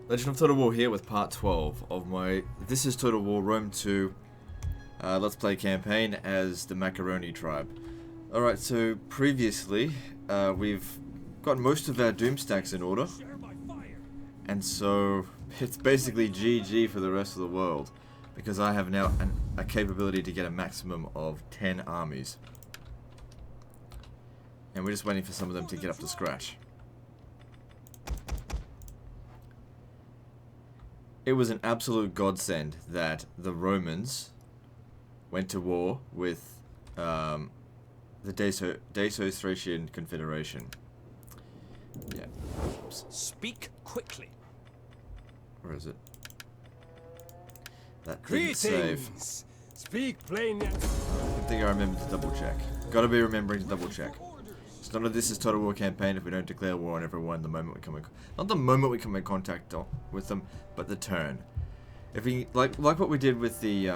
Legend of Total War here with part 12 of my This is Total War Rome 2 Let's Play campaign as the Macaroni tribe. Alright, so previously we've got most of our doom stacks in order, and so it's basically GG for the rest of the world, because I have now a capability to get a maximum of 10 armies. And we're just waiting for some of them to get up to scratch. It was an absolute godsend that the Romans went to war with the Dacio-Thracian Confederation. Yeah. Oops. Speak quickly. Where is it? That didn't save. Speak plainly. I think I remember to double check. Gotta be remembering to double check. It's not a This is Total War campaign if we don't declare war on everyone the moment we come in, not the moment we come in contact with them, but the turn. If we like what we did with the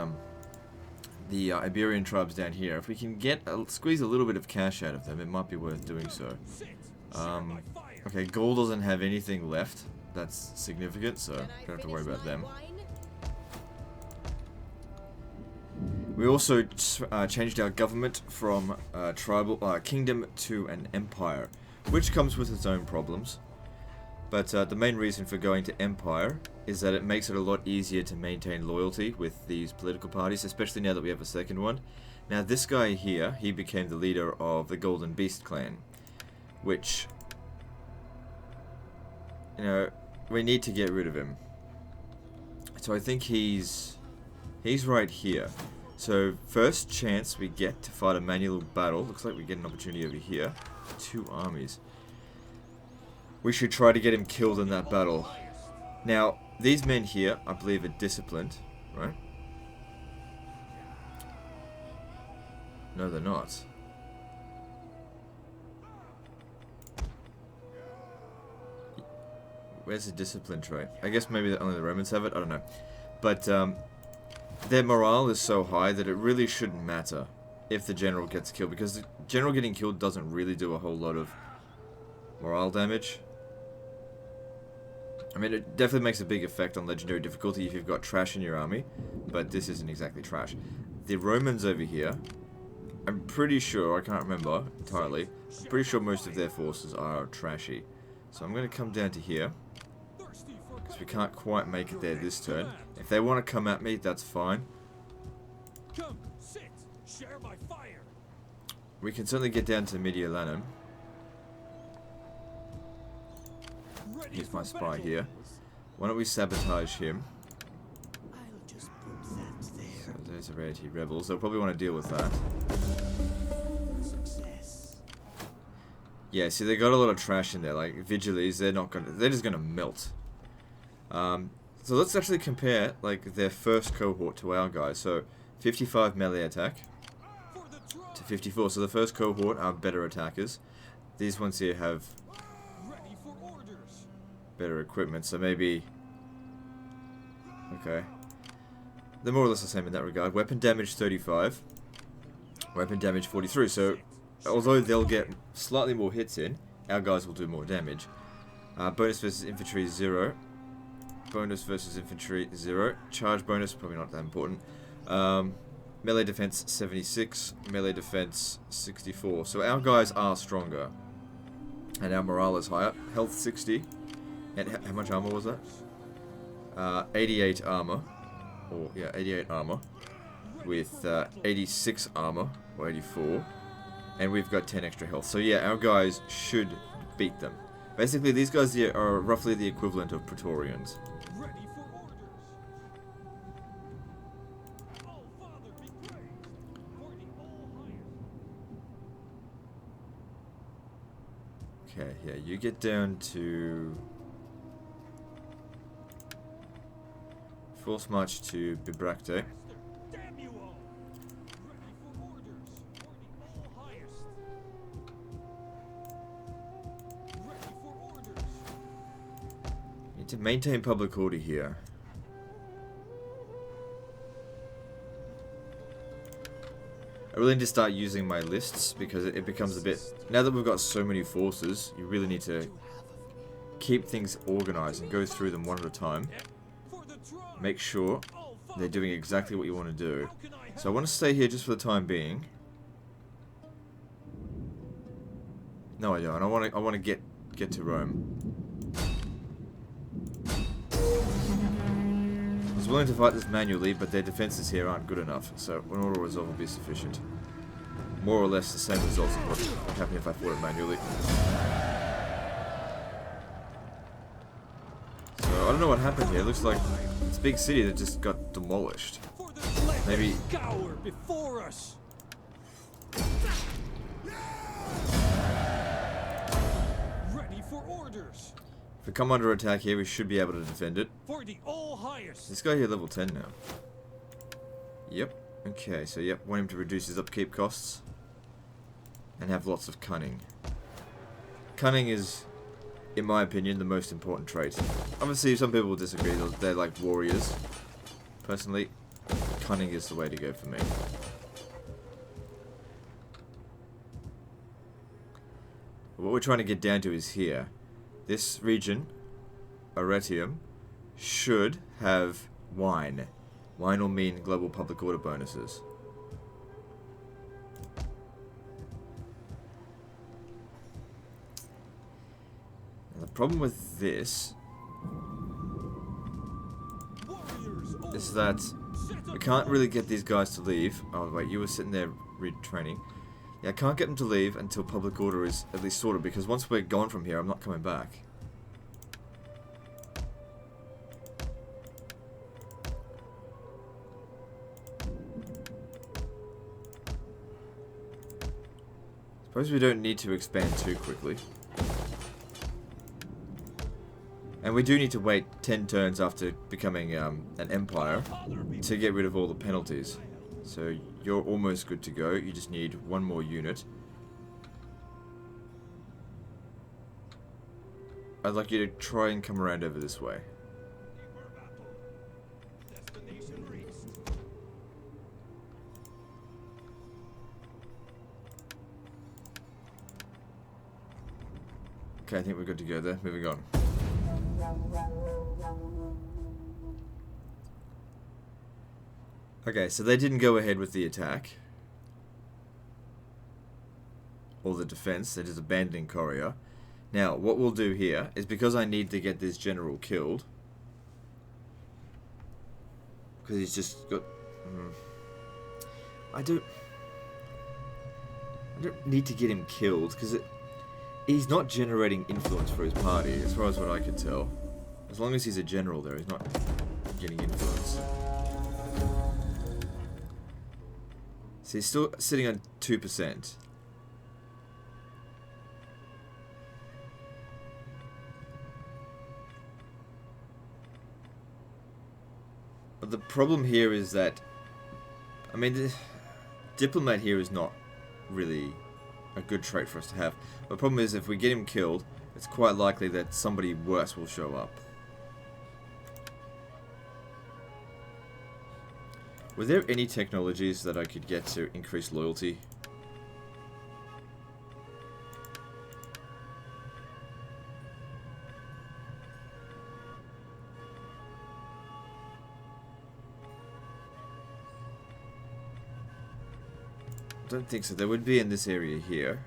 Iberian tribes down here, if we can squeeze a little bit of cash out of them, it might be worth doing so. Okay, Gaul doesn't have anything left that's significant, so don't have to worry about them. We also changed our government from tribal kingdom to an empire, which comes with its own problems. But the main reason for going to empire is that it makes it a lot easier to maintain loyalty with these political parties, especially now that we have a second one. Now this guy here, he became the leader of the Golden Beast clan, which, you know, we need to get rid of him. So I think he's right here. So, first chance we get to fight a manual battle. Looks like we get an opportunity over here. 2 armies. We should try to get him killed in that battle. Now, these men here, I believe, are disciplined, right? No, they're not. Where's the discipline trait? I guess maybe only the Romans have it. I don't know. But, their morale is so high that it really shouldn't matter if the general gets killed, because the general getting killed doesn't really do a whole lot of morale damage. I mean, it definitely makes a big effect on legendary difficulty if you've got trash in your army, but this isn't exactly trash. The Romans over here, I'm pretty sure, I can't remember entirely, I'm pretty sure most of their forces are trashy. So I'm going to come down to here, because we can't quite make it there this turn. If they want to come at me, that's fine. Come, sit, share my fire. We can certainly get down to Mediolanum. Here's my spy here. Why don't we sabotage him? So there's a anti-rebels. They'll probably want to deal with that. Yeah, see, they got a lot of trash in there, like Vigiles. They're just gonna melt. So let's actually compare like their first cohort to our guys. So 55 melee attack to 54. So the first cohort are better attackers. These ones here have better equipment. So maybe, okay, they're more or less the same in that regard. Weapon damage 35, weapon damage 43. So although they'll get slightly more hits in, our guys will do more damage. Bonus versus infantry 0. Bonus versus infantry 0. Charge bonus, probably not that important. Melee defense 76. Melee defense 64. So our guys are stronger. And our morale is higher. Health 60. And how much armor was that? 88 armor. Or, yeah, 88 armor. With 86 armor. Or 84. And we've got 10 extra health. So yeah, our guys should beat them. Basically, these guys here are roughly the equivalent of Praetorians. Okay, yeah, you get down to force march to Bibracte. Need to maintain public order here. I really need to start using my lists because it becomes a bit... Now that we've got so many forces, you really need to keep things organized and go through them one at a time. For the tribe. Make sure All they're doing exactly what you want to do. How can I help? So I want to stay here just for the time being. No, I don't. I want to get to Rome. I was willing to fight this manually, but their defenses here aren't good enough, so an auto resolve will be sufficient. More or less the same results as what would happen if I fought it manually. So I don't know what happened here. It looks like this big city that just got demolished. For the slave. Maybe- Cower before us. Ready for orders. If we come under attack here, we should be able to defend it. For the all highest. This guy here level 10 now. Yep. Okay, so yep, want him to reduce his upkeep costs. And have lots of cunning. Cunning is, in my opinion, the most important trait. Obviously, some people will disagree. They're like warriors. Personally, cunning is the way to go for me. What we're trying to get down to is here. This region, Arretium, should have wine. Wine will mean global public order bonuses. Now, the problem with this Warriors, is that we can't really get these guys to leave. Oh wait, you were sitting there retraining. Yeah, I can't get them to leave until public order is at least sorted, because once we're gone from here, I'm not coming back. Suppose we don't need to expand too quickly. And we do need to wait 10 turns after becoming an empire to get rid of all the penalties. So you're almost good to go. You just need one more unit. I'd like you to try and come around over this way. Okay, I think we're good to go there. Moving on. Okay, so they didn't go ahead with the attack. Or the defense. They're just abandoning Coria. Now, what we'll do here is, because I need to get this general killed. Because he's just got... I don't need to get him killed, because he's not generating influence for his party, as far as what I could tell. As long as he's a general there, he's not getting influence. So he's still sitting on 2%. But the problem here is that, I mean, the diplomat here is not really a good trait for us to have. The problem is, if we get him killed, it's quite likely that somebody worse will show up. Were there any technologies that I could get to increase loyalty? I don't think so. There would be in this area here.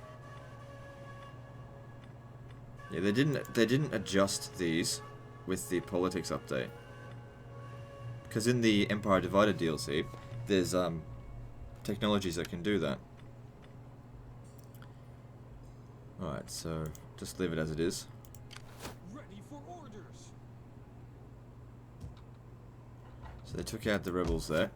Yeah, they didn't adjust these with the politics update. Because in the Empire Divided DLC, there's technologies that can do that. Alright, so just leave it as it is. Ready for orders. So they took out the rebels there.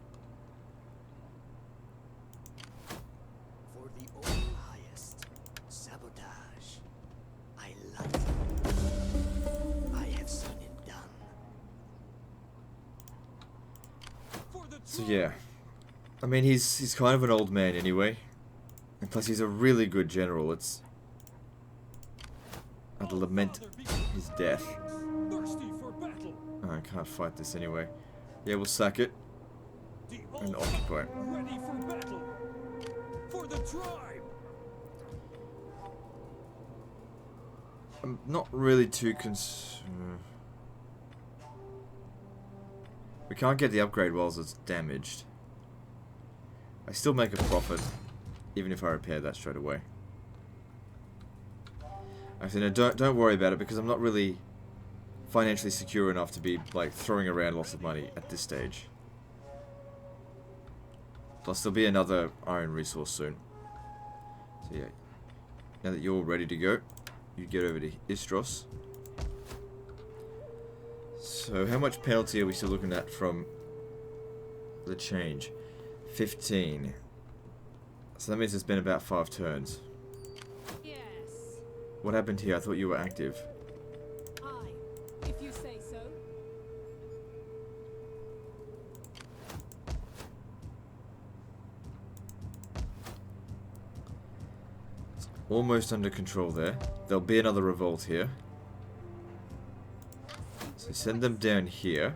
For the all highest, sabotage. I like it. I have seen it done. For the So tribe. yeah, I mean he's kind of an old man anyway, and plus he's a really good general. I'd lament his death. Thirsty for battle. Oh, I can't fight this anyway. Yeah, we'll sack it The and all occupy it. ready for battle. For the tribe. I'm not really too concerned. We can't get the upgrade whilst it's damaged. I still make a profit, even if I repair that straight away. Actually, no, don't worry about it, because I'm not really financially secure enough to be, like, throwing around lots of money at this stage. Plus, there'll be another iron resource soon. So yeah, now that you're ready to go, you get over to Istros. So how much penalty are we still looking at from the change? 15. So that means it's been about 5 turns. Yes. What happened here? I thought you were active. Aye, if you say so. Almost under control there. There'll be another revolt here. So send them down here,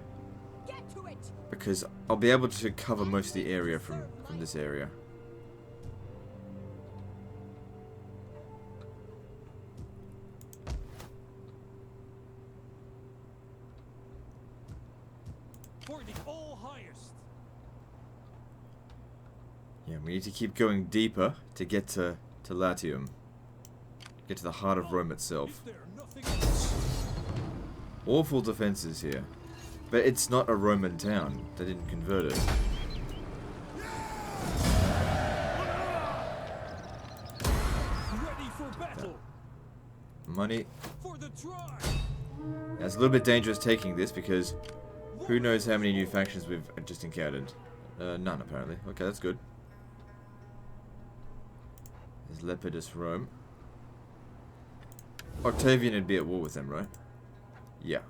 Get to it. because I'll be able to cover most of the area from this area. For the all highest. Yeah, we need to keep going deeper to get to Latium. Get to the heart of Rome itself. Is there nothing else? Awful defenses here. But it's not a Roman town. They didn't convert it. Ready for battle. Money. For the tribe. Now, it's a little bit dangerous taking this because who knows how many new factions we've just encountered. None, apparently. Okay, that's good. There's Lepidus Rome. Octavian would be at war with them, right? Yeah.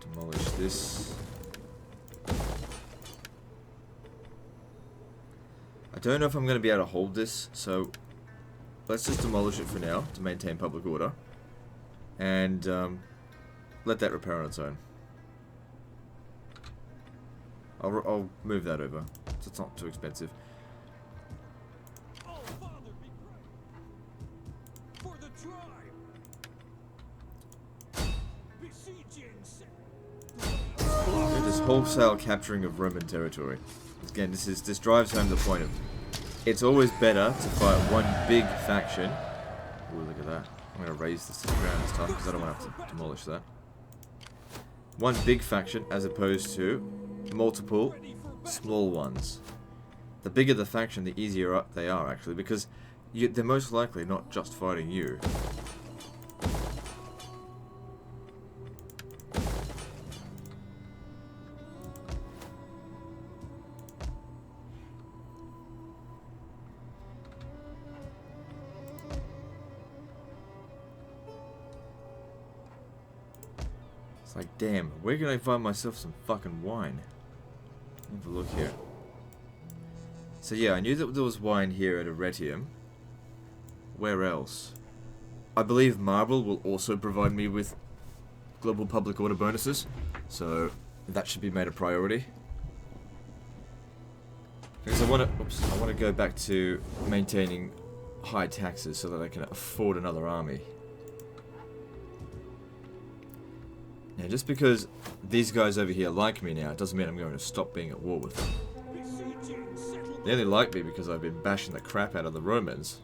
Demolish this. I don't know if I'm going to be able to hold this, so let's just demolish it for now to maintain public order. And let that repair on its own. I'll move that over, so it's not too expensive. Oh, Father, be great. For the tribe. Besieging. Look at this wholesale capturing of Roman territory. Again, this drives home the point of it's always better to fight one big faction. Ooh, look at that. I'm going to raise this to the ground this time because I don't want to have to demolish that. One big faction as opposed to multiple small ones. The bigger the faction, the easier they are actually, because they're most likely not just fighting you. It's like, damn, where can I find myself some fucking wine? Have a look here. So yeah, I knew that there was wine here at Arretium. Where else? I believe Marble will also provide me with global public order bonuses, so that should be made a priority. Because I want to go back to maintaining high taxes so that I can afford another army. Now, just because these guys over here like me now, it doesn't mean I'm going to stop being at war with them. They only like me because I've been bashing the crap out of the Romans.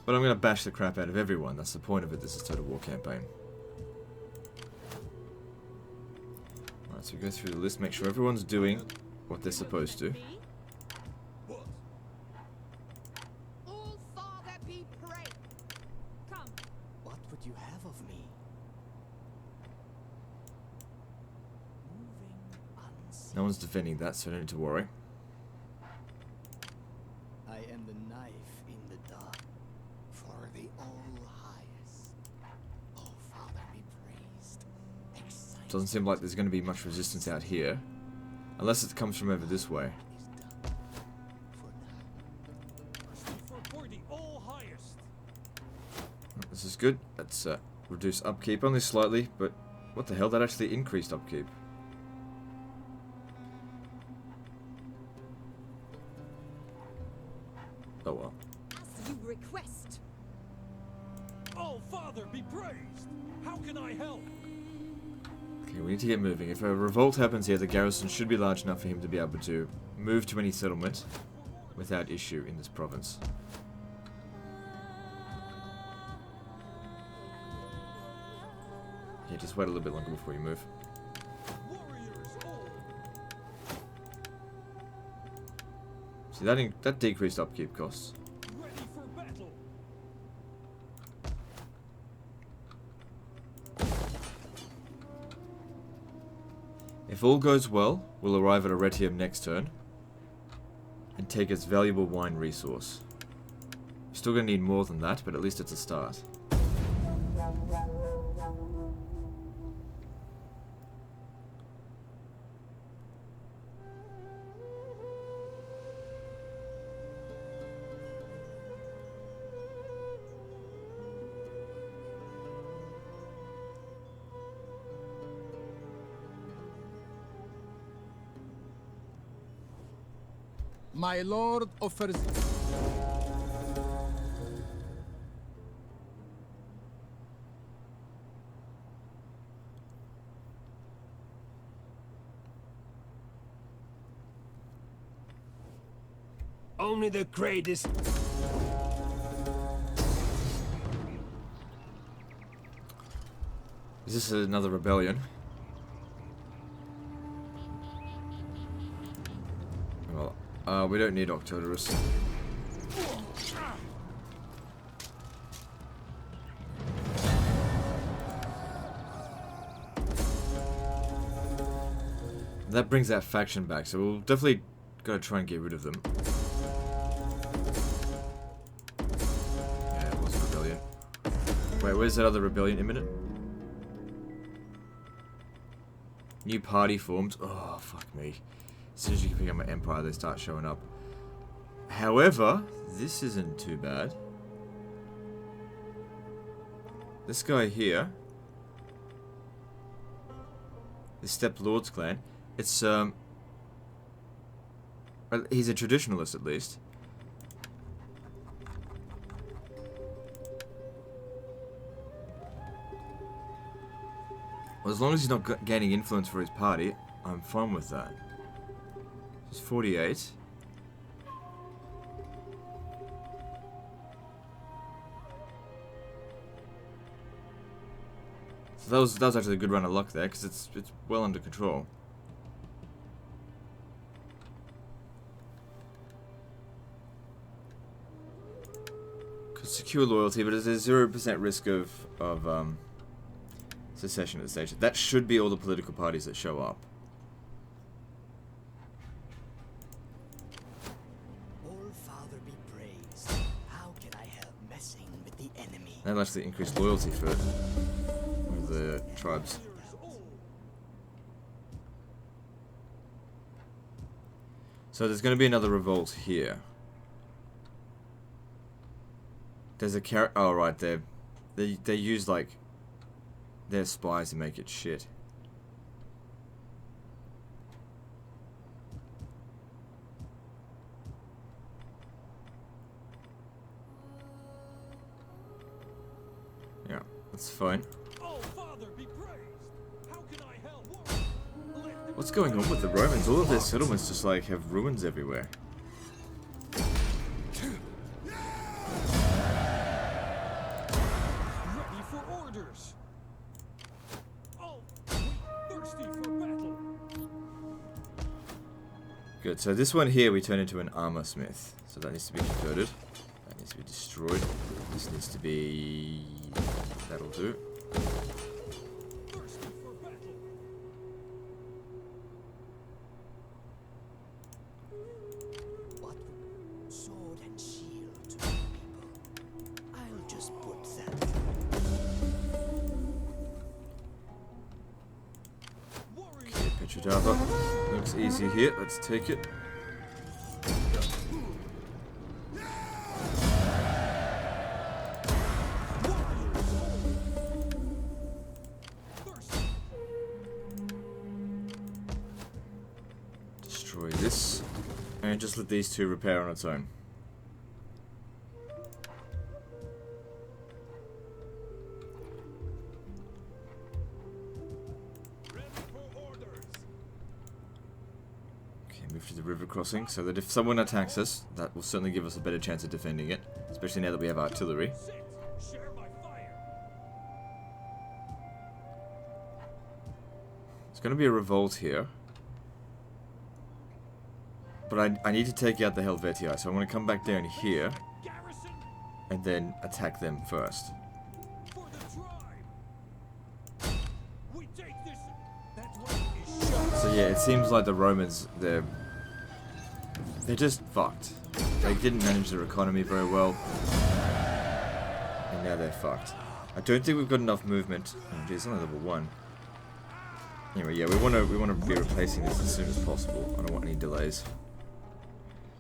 But I'm going to bash the crap out of everyone. That's the point of it. This is a total war campaign. Alright, so we go through the list, make sure everyone's doing what they're supposed to. What? All Father be praised. Come. What would you have of me? Moving unseen. No one's defending that, so I don't need to worry. I am the knife in the dark for the all-highest. Oh, Father, be praised. Exciting Doesn't seem like there's going to be much resistance out here. Unless it comes from over this way. is done. For now. For the all highest. This is good. Let's Reduce upkeep, only slightly, but what the hell, that actually increased upkeep. Oh well. As you request. Oh, Father, be praised! How can I help? Okay, we need to get moving. If a revolt happens here, the garrison should be large enough for him to be able to move to any settlement without issue in this province. Yeah, just wait a little bit longer before you move. Warriors all! See, that decreased upkeep costs. Ready for battle! If all goes well, we'll arrive at Arretium next turn and take its valuable wine resource. Still gonna need more than that, but at least it's a start. My lord offers. Only the greatest. Is this another rebellion? Well, we don't need Octodorus. That brings that faction back, so we'll definitely gotta try and get rid of them. Yeah, it was a rebellion. Wait, where's that other rebellion imminent? New party formed. Oh, fuck me. As soon as you can pick up my empire, they start showing up. However, this isn't too bad. This guy here, the Steppe Lord's clan, it's well, he's a traditionalist at least. Well, as long as he's not gaining influence for his party, I'm fine with that. It's 48. So that was actually a good run of luck there, because it's well under control. Could secure loyalty, but there's a 0% risk of secession at the stage. That should be all the political parties that show up. That'll actually increase loyalty for the tribes. So there's going to be another revolt here. There's a oh right, they use like their spies to make it shit. Yeah, that's fine. Oh, Father, be praised! How can I help? What's going on with the Romans? All of their settlements just like have ruins everywhere. Ready for orders! Oh, we thirsty for battle! Good, so this one here we turn into an armor smith. So that needs to be converted. That needs to be destroyed. This needs to be... that'll do. Thirsty for battle! What? Sword and shield to the people. I'll just put that. Warriors! Okay, Petrodava. Looks easy here. Let's take it. destroy this. And just let these two repair on its own. Move to the river crossing, so that if someone attacks us, that will certainly give us a better chance of defending it, especially now that we have artillery. Share my fire. It's going to be a revolt here. But I need to take out the Helvetii, so I'm going to come back down here Garrison and then attack them first. for the tribe. We take this. That one is shot. So yeah, it seems like the Romans, they're just fucked. They didn't manage their economy very well, and now they're fucked. I don't think we've got enough movement. Oh geez, only level 1. Anyway, yeah, we want to be replacing this as soon as possible. I don't want any delays.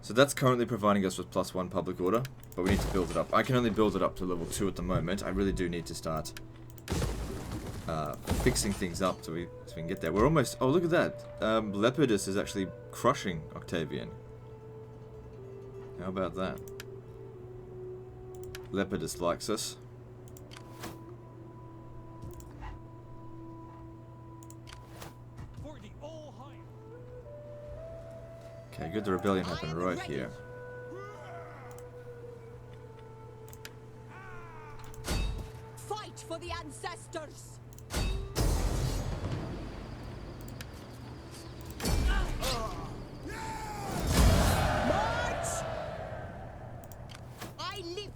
So that's currently providing us with +1 public order, but we need to build it up. I can only build it up to level 2 at the moment. I really do need to start fixing things up so we can get there. We're almost... Oh, look at that. Lepidus is actually crushing Octavian. How about that? Lepidus likes us. For the all high. Okay, good. The rebellion happened right here. Fight for the ancestors! March! I live.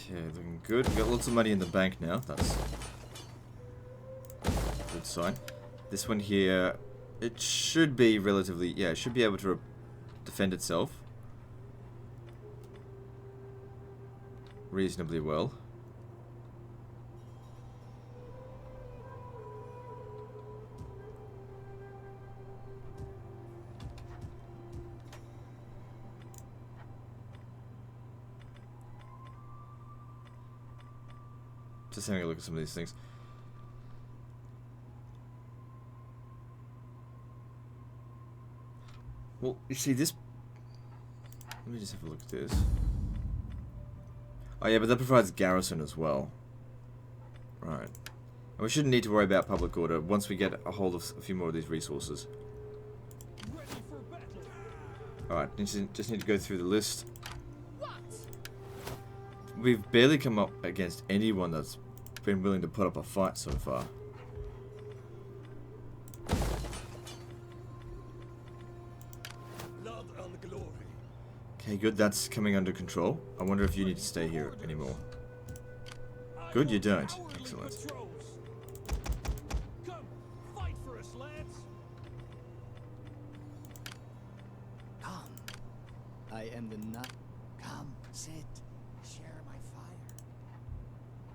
Okay, looking good. We've got lots of money in the bank now. That's a good sign. This one here, it should be relatively... Yeah, it should be able to defend itself reasonably well. Just having a look at some of these things. Well, you see this... Let me just have a look at this. Oh yeah, but that provides garrison as well. Right. And we shouldn't need to worry about public order once we get a hold of a few more of these resources. Ready for battle. Alright, just need to go through the list. What? We've barely come up against anyone that's been willing to put up a fight so far. Blood and glory. Okay, good, that's coming under control. I wonder if you need to stay here anymore. Good, you don't. Hourly Excellent. patrols. Come, fight for us, lads. Come. I am the nut. Come, sit. Share my fire.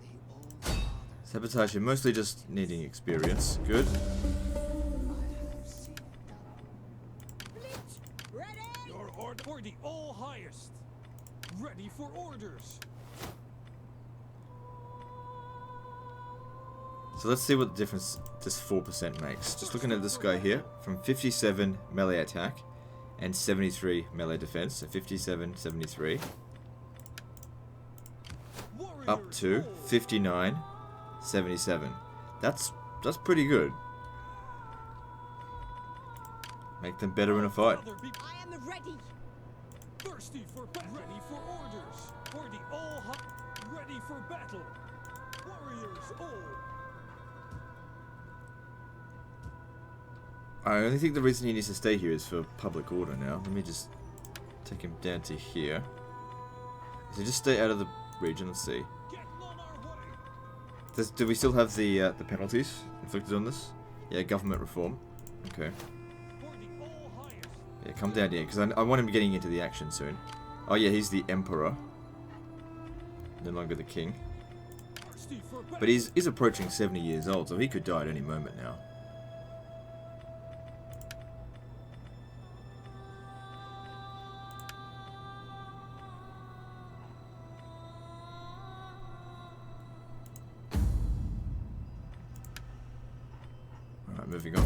The old fathers. Sabotage, you're mostly just needing experience. Good. I have seen it done. Blitz! Ready? Your order for the all highest. Ready for orders. So let's see what the difference this 4% makes. Just looking at this guy here, from 57 melee attack and 73 melee defense, so 57, 73, up Warriors to all. 59, 77. That's pretty good. Make them better in a fight. Father be I am ready. thirsty for battle. Ready for orders. For the all high. Ready for battle. Warriors all. I only think the reason he needs to stay here is for public order now. Let me just take him down to here. So just stay out of the region, let's see. Getting on our way. Do we still have the penalties inflicted on this? Yeah, government reform. Okay. For the all highest. Yeah, come down here, because I want him getting into the action soon. Oh yeah, he's the emperor. No longer the king. Thirsty for battle. But he's approaching 70 years old, so he could die at any moment now. moving on.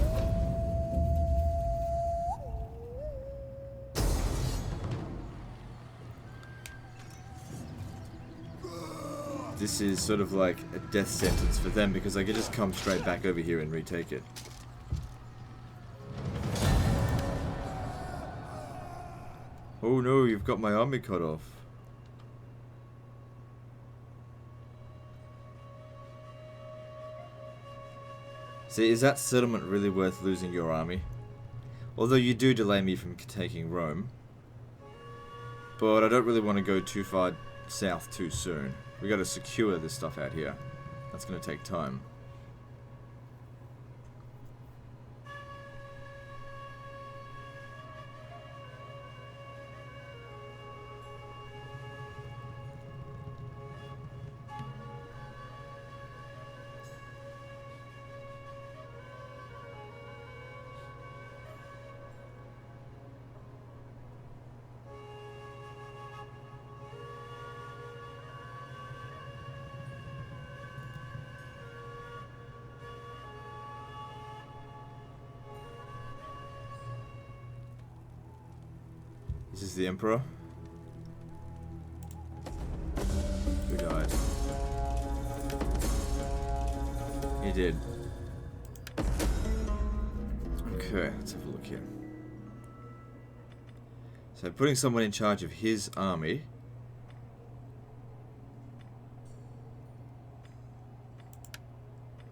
This is sort of like a death sentence for them because I could just come straight back over here and retake it. Oh no, you've got my army cut off. See, is that settlement really worth losing your army? Although you do delay me from taking Rome. But I don't really want to go too far south too soon. We gotta secure this stuff out here. That's gonna take time. This is the Emperor. Who died? He did. Okay, let's have a look here. So putting someone in charge of his army.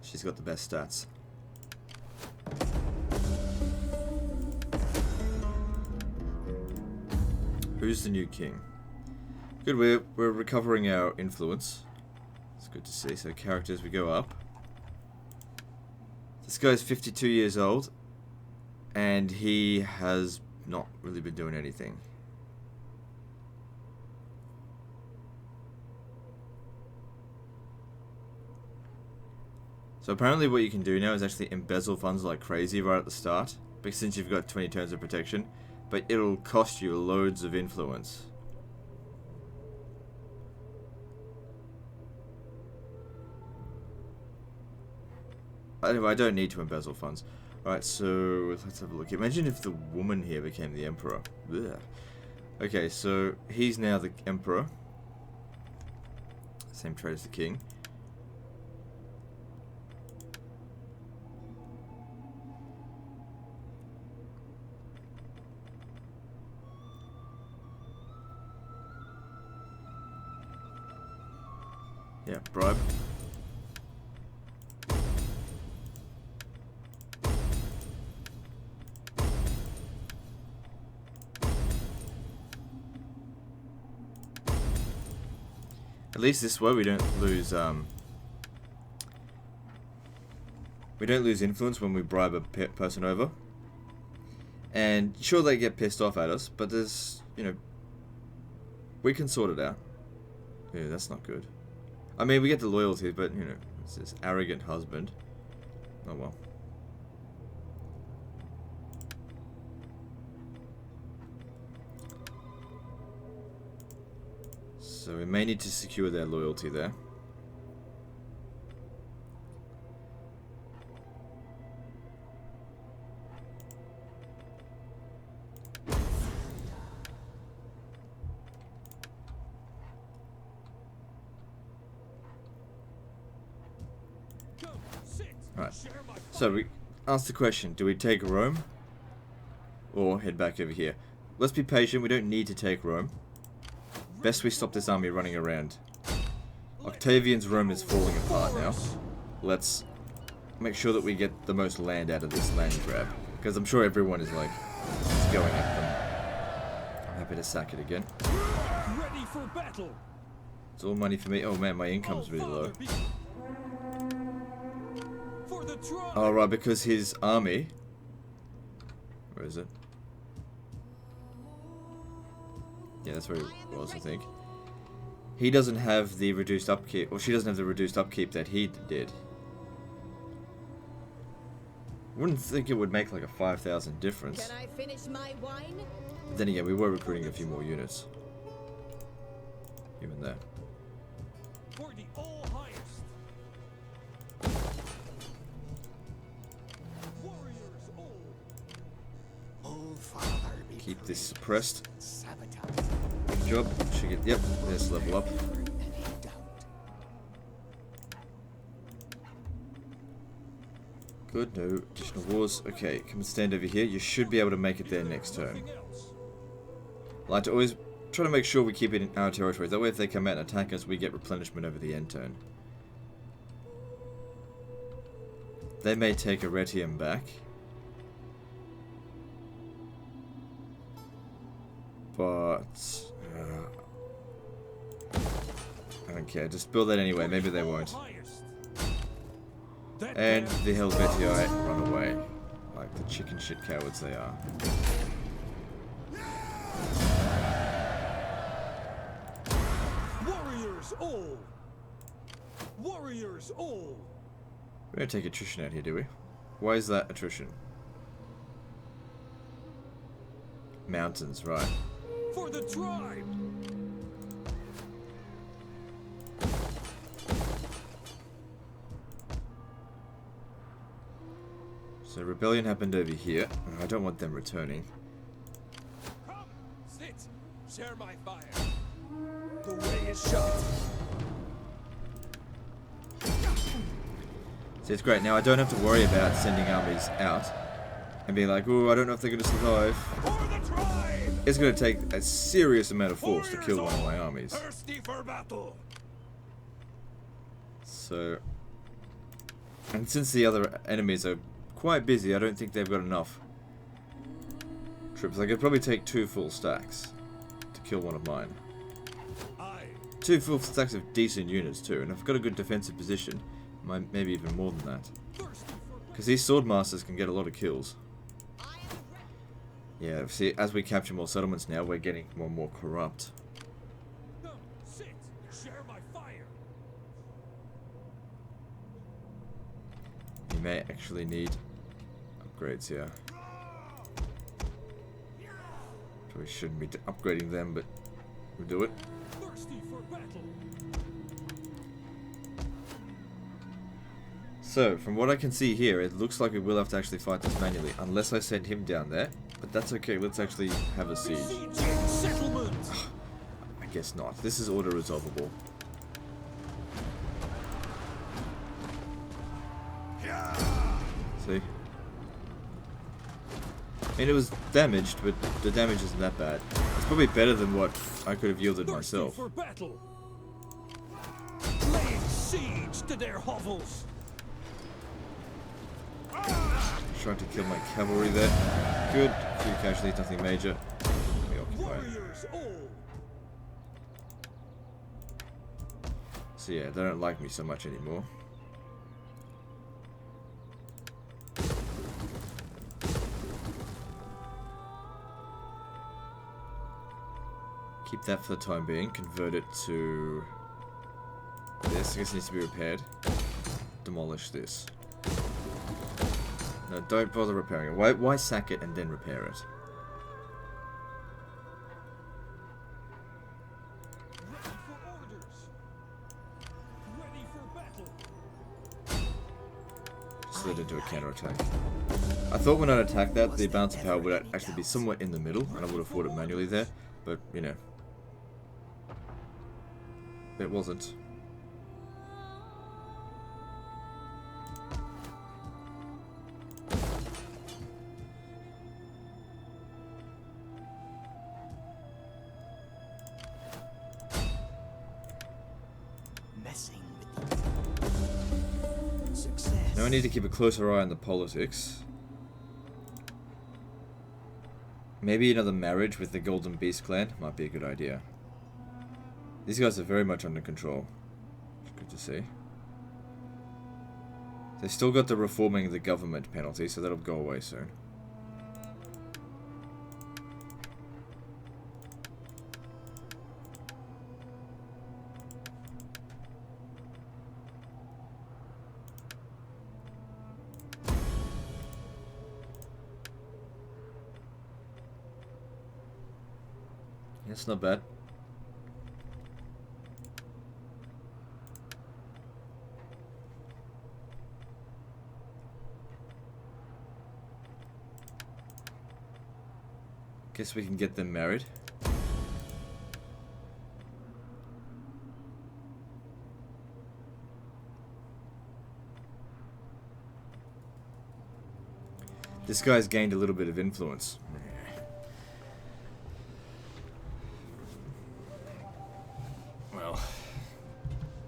She's got the best stats. Who's the new king? Good, we're recovering our influence. It's good to see. So characters, we go up. This guy's 52 years old, and he has not really been doing anything. So apparently what you can do now is actually embezzle funds like crazy right at the start, because since you've got 20 turns of protection. But it'll cost you loads of influence. Anyway, I don't need to embezzle funds. Alright, so let's have a look. Imagine if the woman here became the emperor. Ugh. Okay, so he's now the emperor. Same trait as the king. Yeah, bribe. At least this way we don't lose influence when we bribe a person over. And sure, they get pissed off at us, but there's, you know, we can sort it out. Yeah, that's not good. I mean, we get the loyalty, but, you know, it's this arrogant husband. Oh well. So we may need to secure their loyalty there. Right. So we ask the question, do we take Rome or head back over here? Let's be patient, we don't need to take Rome. Best we stop this army running around. Octavian's Rome is falling apart now. Let's make sure that we get the most land out of this land grab. Because I'm sure everyone is like, going at them. I'm happy to sack it again. Ready for battle. It's all money for me. Oh man, my income's really low. Oh right, because his army... Where is it? Yeah, that's where he was, I think. He doesn't have the reduced upkeep, or she doesn't have the reduced upkeep that he did. Wouldn't think it would make like a 5,000 difference. Can I finish my wine? But then again, we were recruiting a few more units. Even there. For the all highest. Keep this suppressed. Sabotage. Good job. Should get, yep, there's level up. Any doubt. Good, no additional wars. Okay, come and stand over here. You should be able to make it there next turn. Nothing else. Like to always try to make sure we keep it in our territory. That way if they come out and attack us, we get replenishment over the end turn. They may take Arretium back. But I don't care. Just build that anyway. Maybe they won't. Highest. That And damn- the Helvetii run away. Like the chicken shit cowards they are. Warriors all. Warriors all. We don't take attrition out here, do we? Why is that attrition? Mountains, right. For the tribe. So rebellion happened over here. I don't want them returning. Come, sit, share my fire. The way is shut. See, it's great. Now I don't have to worry about sending armies out and being like, oh, I don't know if they're going to survive. For the tribe! It's going to take a serious amount of force to kill one of my armies. Thirsty for battle. So, and since the other enemies are quite busy, I don't think they've got enough troops. I could probably take 2 full stacks to kill one of mine. Aye. 2 full stacks of decent units too, and I've got a good defensive position. Maybe even more than that. Thirsty for Because these swordmasters can get a lot of kills. I am ready. Yeah, see, as we capture more settlements now, we're getting more and more corrupt. Come, sit, share my fire. You may actually need upgrades here. Probably shouldn't be upgrading them, but we'll do it. Thirsty for battle. So, from what I can see here, it looks like we will have to actually fight this manually, unless I send him down there. But that's okay, let's actually have a siege. Besieging settlement. I guess not. This is auto-resolvable. See? I mean, it was damaged, but the damage isn't that bad. It's probably better than what I could have yielded Thirsty myself. for battle. Laying siege to their hovels. Trying to kill my cavalry there. Good. Few casualties, nothing major. We occupy it. Warriors all. So yeah, they don't like me so much anymore. Keep that for the time being. Convert it to this. I guess it needs to be repaired. Demolish this. No, don't bother repairing it. Why sack it and then repair it? Ready for orders. Ready for battle. Slid into a counterattack. I thought when I'd attack that, the balance of power would actually be somewhere in the middle, and I would have fought it manually there, but, you know. It wasn't. Messing with the success. Now I need to keep a closer eye on the politics. Maybe another marriage with the Golden Beast clan might be a good idea. These guys are very much under control. It's good to see. They still got the reforming the government penalty, so that'll go away soon. That's not bad. Guess we can get them married. This guy's gained a little bit of influence. Well,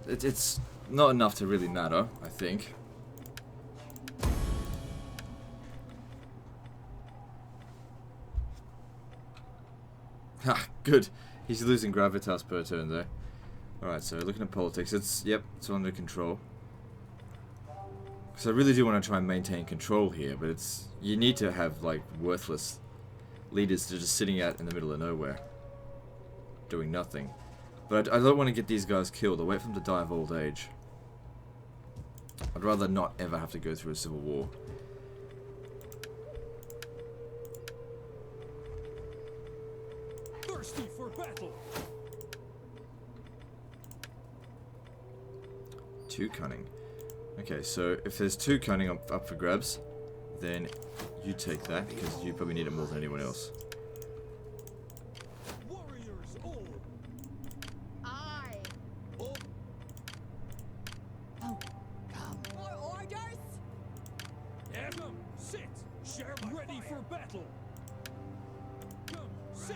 it's not enough to really matter, I think. Ha, good. He's losing gravitas per turn though. Alright, so looking at politics, it's under control. Because I really do want to try and maintain control here, but you need to have like worthless leaders that are just sitting out in the middle of nowhere, doing nothing. But I don't want to get these guys killed. I wait for them to die of old age. I'd rather not ever have to go through a civil war. Thirsty for battle. Too cunning. Okay, so if there's 2 cunning up for grabs, then you take that because you probably need it more than anyone else. Warriors all. I. Oh. Come. For orders. Come, sit. Share my ready for battle. Come, sit.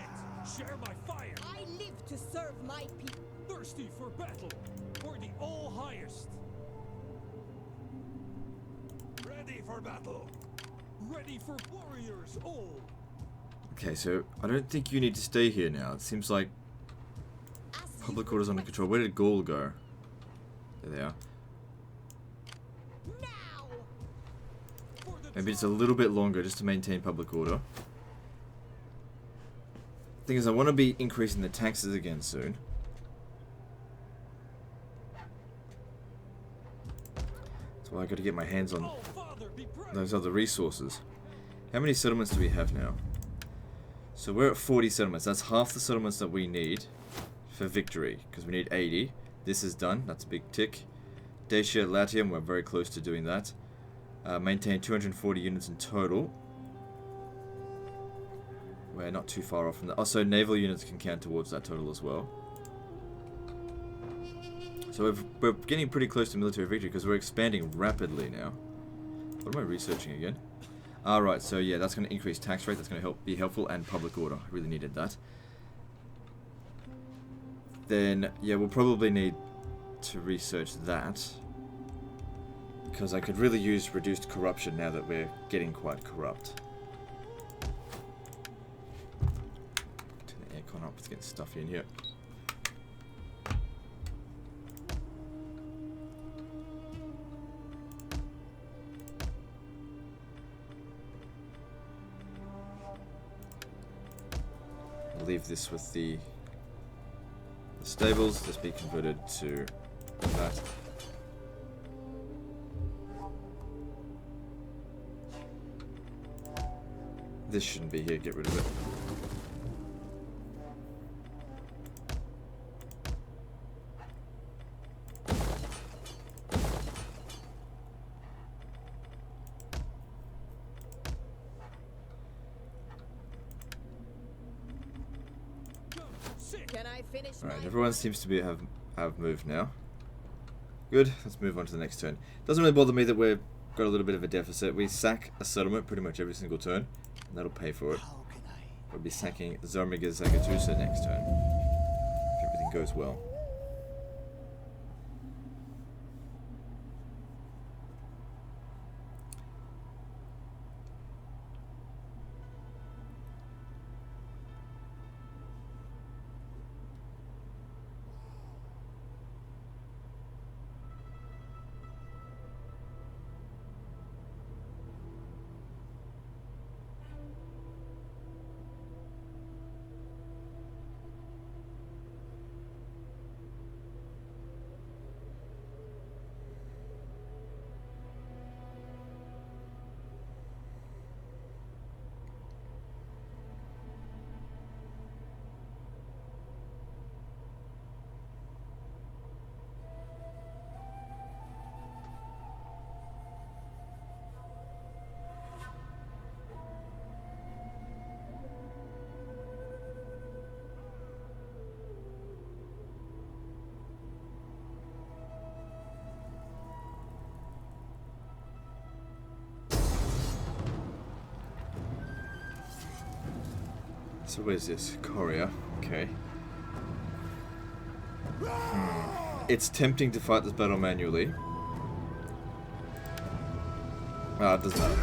Share my fire. I live to serve my people. Thirsty for battle. For the all highest. Ready for battle. Ready for warriors all. Okay, so I don't think you need to stay here now. It seems like As public you order's under control. Where did Gaul go? There they are. now. For the Maybe it's a little bit longer just to maintain public order. Thing is, I want to be increasing the taxes again soon. That's why I got to get my hands on all father be praised. those other resources. How many settlements do we have now? So we're at 40 settlements. That's half the settlements that we need for victory, because we need 80. This is done. That's a big tick. Dacia, Latium, we're very close to doing that. Maintain 240 units in total. We're not too far off from that. Also, naval units can count towards that total as well. So we're getting pretty close to military victory because we're expanding rapidly now. What am I researching again? Alright, so yeah, that's going to increase tax rate. That's going to be helpful, and public order. I really needed that. Then, yeah, we'll probably need to research that. Because I could really use reduced corruption now that we're getting quite corrupt. Turn the aircon up, it's getting stuffy in here. I'll leave this with the stables. This be converted to that. This shouldn't be here, get rid of it. Come, sit. Can I finish Alright, my everyone seems to be have moved now. Good, let's move on to the next turn. Doesn't really bother me that we've got a little bit of a deficit. We sack a settlement pretty much every single turn, and that'll pay for it. How can I? We'll be sacking Zarmiga Zagatusa next turn, if everything goes well. So where's this? Korea. Okay. It's tempting to fight this battle manually. Ah, it doesn't matter.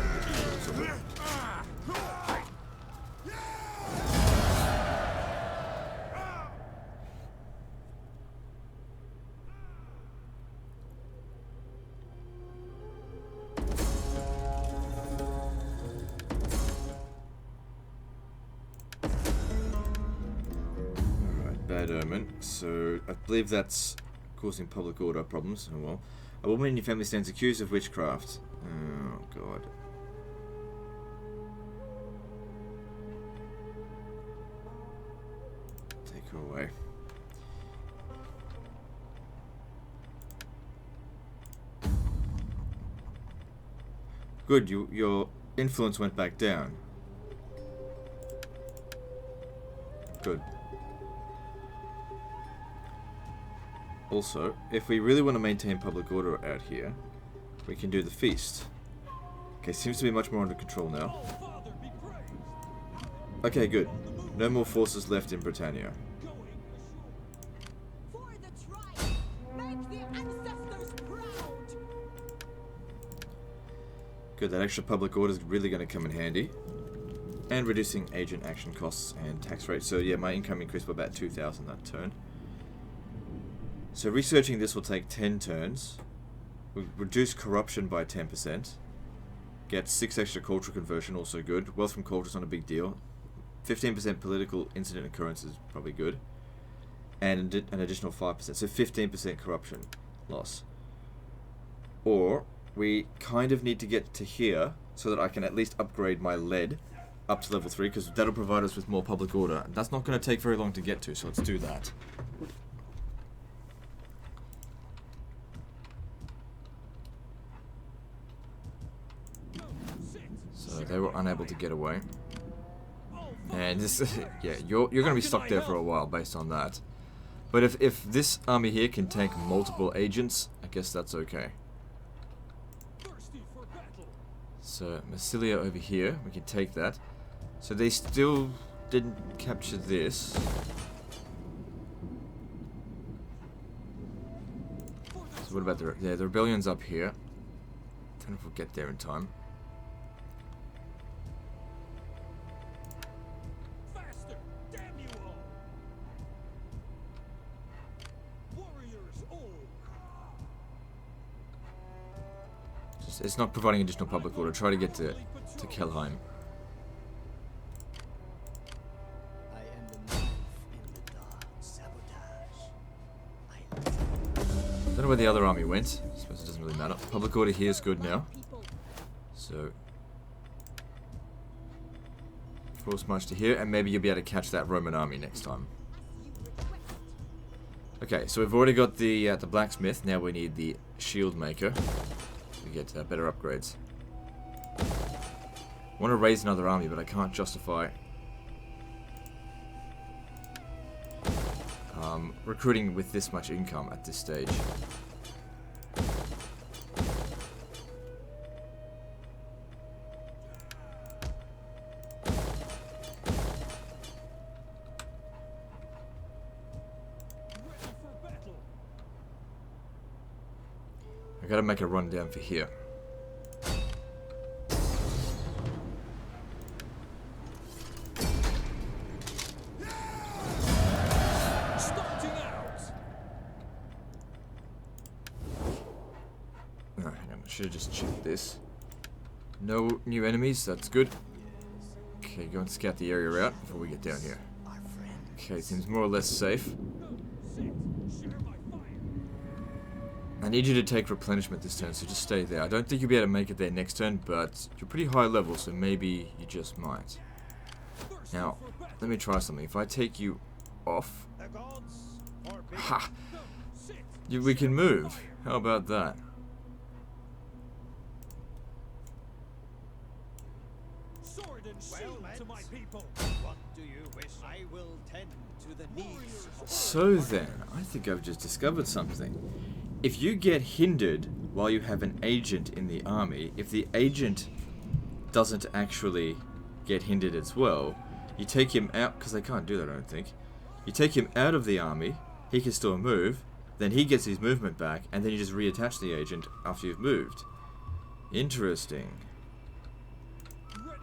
Bad omen. So I believe that's causing public order problems. Oh well. A woman in your family stands accused of witchcraft. Oh god. Take her away. Good, your influence went back down. Good. Also, if we really want to maintain public order out here, we can do the feast. Okay, seems to be much more under control now. Okay, good. No more forces left in Britannia. For the tribe, make the ancestors proud. Good, that extra public order is really going to come in handy. And reducing agent action costs and tax rates. So yeah, my income increased by about 2,000 that turn. So researching this will take 10 turns. We'll reduce corruption by 10%. Get 6 extra cultural conversion, also good. Wealth from culture is not a big deal. 15% political incident occurrence is probably good. And an additional 5%. So 15% corruption loss. Or we kind of need to get to here so that I can at least upgrade my lead up to level 3, because that'll provide us with more public order. That's not going to take very long to get to, so let's do that. So they were unable to get away. And this, yeah, you're going to be stuck there for a while based on that. But if this army here can tank multiple agents, I guess that's okay. So Massilia over here, we can take that. So they still didn't capture this. So what about the rebellion's up here? I don't know if we'll get there in time. Faster! Damn you all! Warriors all! It's not providing additional public order. Try to get to Kelheim. I am the knife in the dark. Sabotage. Don't know where the other army went. I suppose it doesn't really matter. Public order here is good now. So force march to here, and maybe you'll be able to catch that Roman army next time. Okay, so we've already got the blacksmith. Now we need the shield maker. We get better upgrades. I want to raise another army, but I can't justify recruiting with this much income at this stage. I gotta make a run down for here. Starting out! Oh, hang on, I should have just checked this. No new enemies, that's good. Okay, go and scout the area out before we get down here. Our friend. Okay, seems more or less safe. Share my fire! I need you to take replenishment this turn, so just stay there. I don't think you'll be able to make it there next turn, but you're pretty high level, so maybe you just might. Now, let me try something. If I take you off... The gods forbid. Ha! Sit! We can move. How about that? Sword and shield to my people! What do you wish? I will tend to the needs. So then, I think I've just discovered something. If you get hindered while you have an agent in the army, if the agent doesn't actually get hindered as well, You take him out, because they can't do that, I don't think. You take him out of the army, he can still move, then he gets his movement back, and then you just reattach the agent after you've moved. Interesting.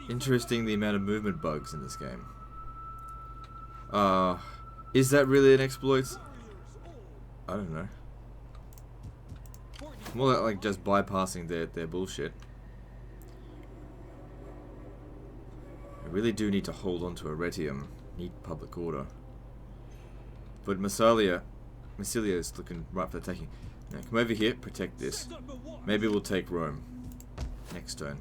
Interesting the amount of movement bugs in this game. Is that really an exploit? I don't know. More like just bypassing their bullshit. I really do need to hold on to Arretium. Need public order. But Massilia is looking right for attacking. Now come over here, protect this. Maybe we'll take Rome next turn.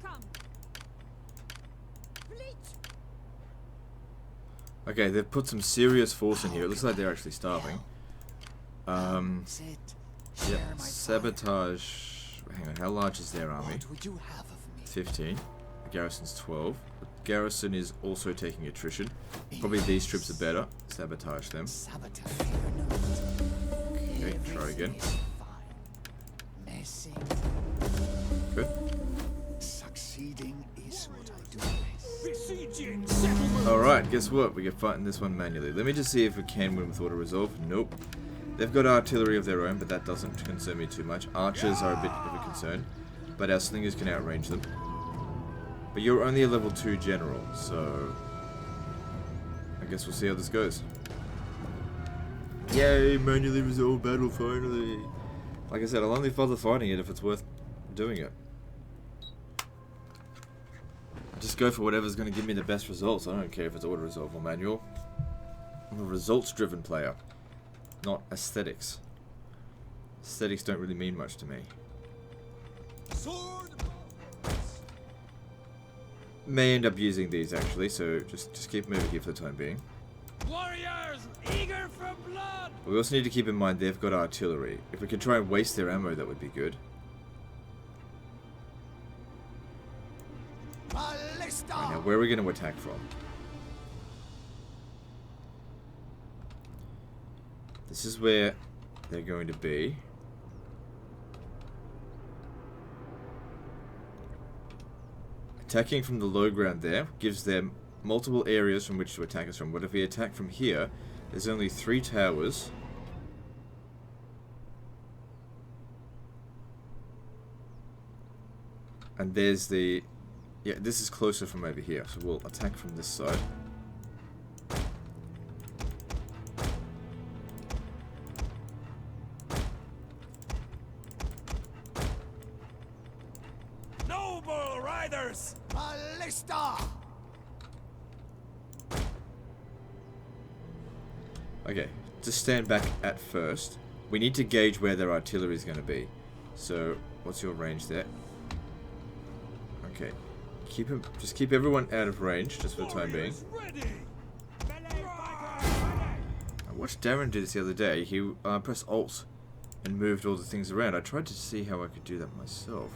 Come. Fleet. Okay, they've put some serious force in here. It looks like they're actually starving. Sit. Yep. Share my Sabotage. Hang on, how large is their army? What would you have of me? 15. The garrison's 12. The garrison is also taking attrition. Probably these troops are better. Sabotage them. Sabotage. Fear not. Okay, try again. Everything is fine. Messing. Good. Succeeding is what I do best. Besieging settlement. Alright, guess what? We get fighting this one manually. Let me just see if we can win with auto resolve. Nope. They've got artillery of their own, but that doesn't concern me too much. Archers are a bit of a concern, but our slingers can outrange them. But you're only a level 2 general, so I guess we'll see how this goes. Yay, manually resolved battle finally. Like I said, I'll only bother fighting it if it's worth doing it. I just go for whatever's going to give me the best results. I don't care if it's auto resolve or manual. I'm a results driven player, not aesthetics. Aesthetics don't really mean much to me. Sword. May end up using these actually, so just keep moving here for the time being. Warriors, eager for blood! But we also need to keep in mind they've got artillery. If we can try and waste their ammo, that would be good. Ballista! Right, now, where are we going to attack from? This is where they're going to be. Attacking from the low ground there gives them multiple areas from which to attack us from. But if we attack from here, there's only 3 towers. And there's the... Yeah, this is closer from over here, so we'll attack from this side. Noble riders! Ballista! Okay, just stand back at first. We need to gauge where their artillery is going to be. So, what's your range there? Okay, just keep everyone out of range, just for the time being. Ready. I watched Darren do this the other day. He pressed Alt and moved all the things around. I tried to see how I could do that myself.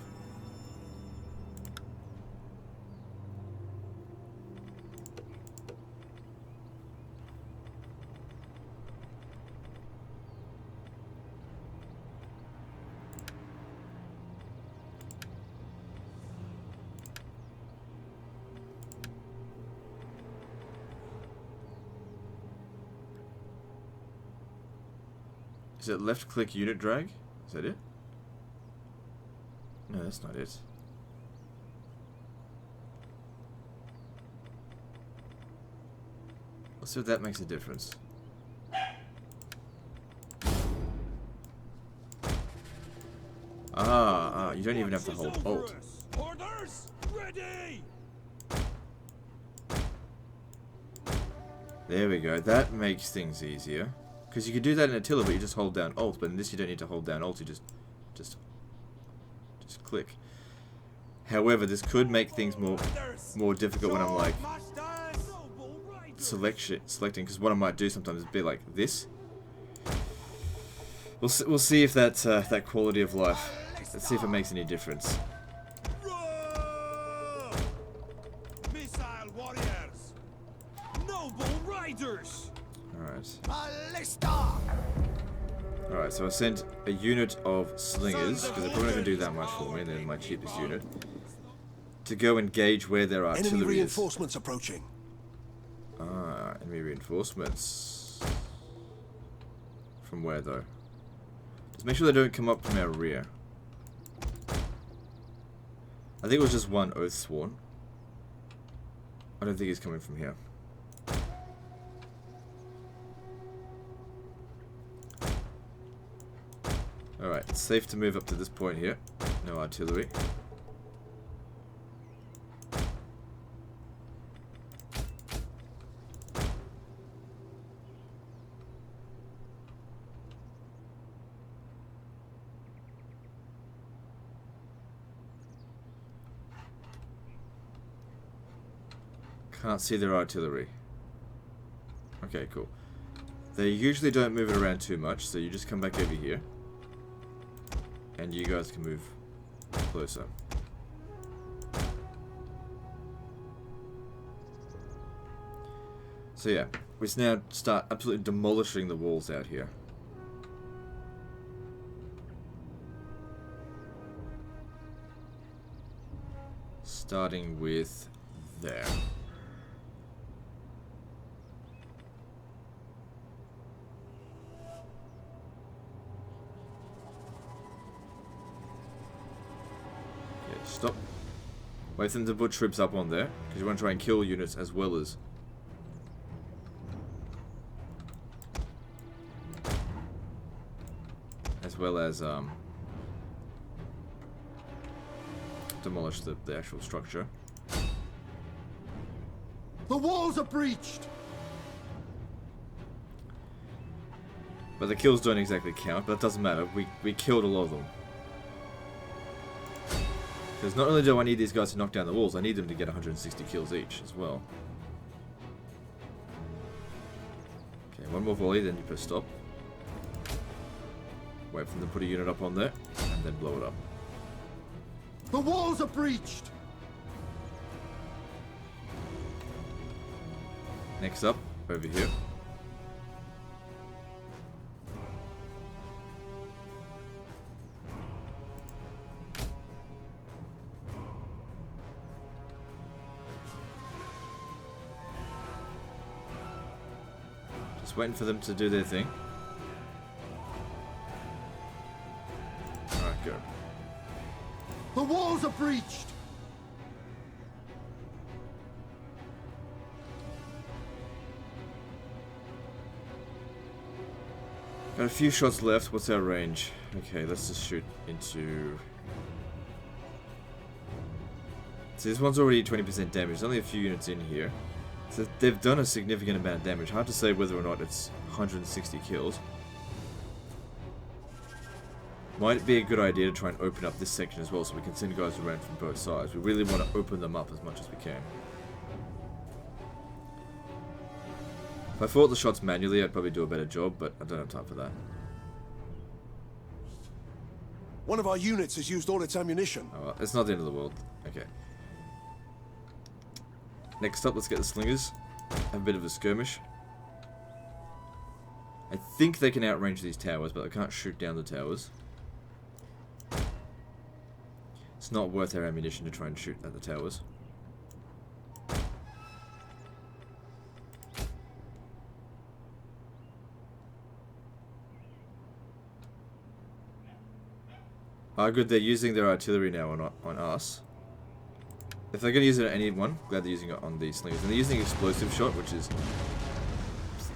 Is it left click unit drag? Is that it? No, that's not it. Let's see if that makes a difference. You don't even have to hold Alt. Orders ready. There we go. That makes things easier. Because you could do that in Attila, but you just hold down Alt. But in this, you don't need to hold down Alt. You just click. However, this could make things more difficult when I'm like selecting. Because what I might do sometimes is be like this. We'll see if that that quality of life. Let's see if it makes any difference. Missile warriors. Noble riders. All right. Ballista! Alright, so I sent a unit of slingers, because they're probably not going to do that much for me, they're my cheapest unit, to go and gauge where their Enemy artillery is. reinforcements approaching. Ah, enemy reinforcements. From where though? Just make sure they don't come up from our rear. I think it was just one oath sworn. I don't think he's coming from here. Alright, it's safe to move up to this point here. No artillery. Can't see their artillery. Okay, cool. They usually don't move it around too much, so you just come back over here. And you guys can move closer. So yeah, we now start absolutely demolishing the walls out here. Starting with there. Stop. Wait for them to put troops up on there, because you want to try and kill units as well as... demolish the actual structure. The walls are breached. But the kills don't exactly count, but that doesn't matter. We killed a lot of them. Because not only do I need these guys to knock down the walls, I need them to get 160 kills each as well. Okay, one more volley, then you press stop. Wait for them to put a unit up on there, and then blow it up. The walls are breached. Next up, over here. Just waiting for them to do their thing. Alright, go. The walls are breached. Got a few shots left. What's our range? Okay, let's just shoot into... So this one's already 20% damage. There's only a few units in here. So they've done a significant amount of damage. Hard to say whether or not it's 160 kills. Might be a good idea to try and open up this section as well so we can send guys around from both sides. We really want to open them up as much as we can. If I fought the shots manually, I'd probably do a better job, but I don't have time for that. One of our units has used all its ammunition. Oh well, it's not the end of the world. Okay. Next up, let's get the slingers. Have a bit of a skirmish. I think they can outrange these towers, but I can't shoot down the towers. It's not worth our ammunition to try and shoot at the towers. Ah, good, they're using their artillery now on us. If they're going to use it on anyone, glad they're using it on the slingers. And they're using explosive shot, which is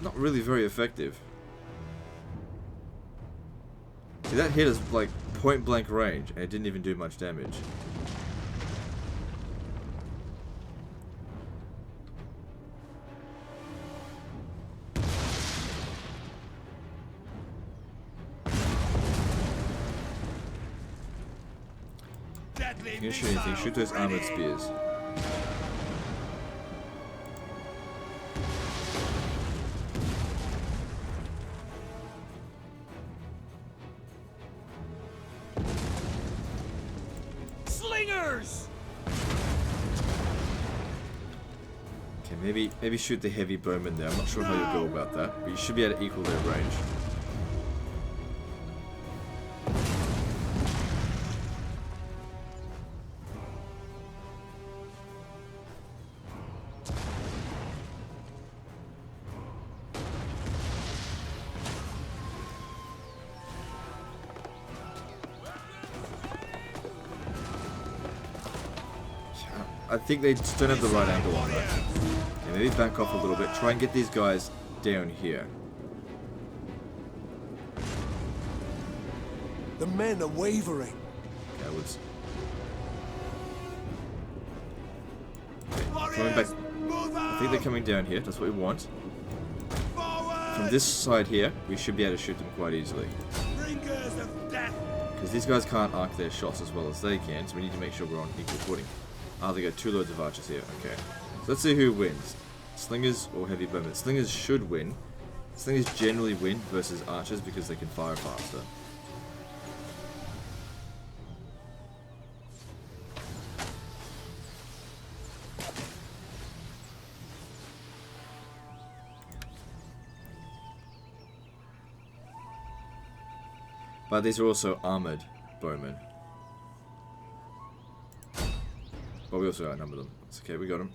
not really very effective. See, that hit us like point blank range, and it didn't even do much damage. If you can shoot anything, shoot those armored spears. Slingers! Okay, maybe shoot the heavy bowman there. I'm not sure how you'll go about that, but you should be able to equal their range. I think they just don't have the right angle on that. Yeah, maybe back off a little bit. Try and get these guys down here. The men are wavering. Cowards. Okay, coming back. I think they're coming down here. That's what we want. From this side here, we should be able to shoot them quite easily. Because these guys can't arc their shots as well as they can, so we need to make sure we're on equal footing. Ah, they got 2 loads of archers here. Okay. So let's see who wins. Slingers or heavy bowmen. Slingers should win. Slingers generally win versus archers because they can fire faster. But these are also armored bowmen. But we also outnumber them. It's okay, we got them.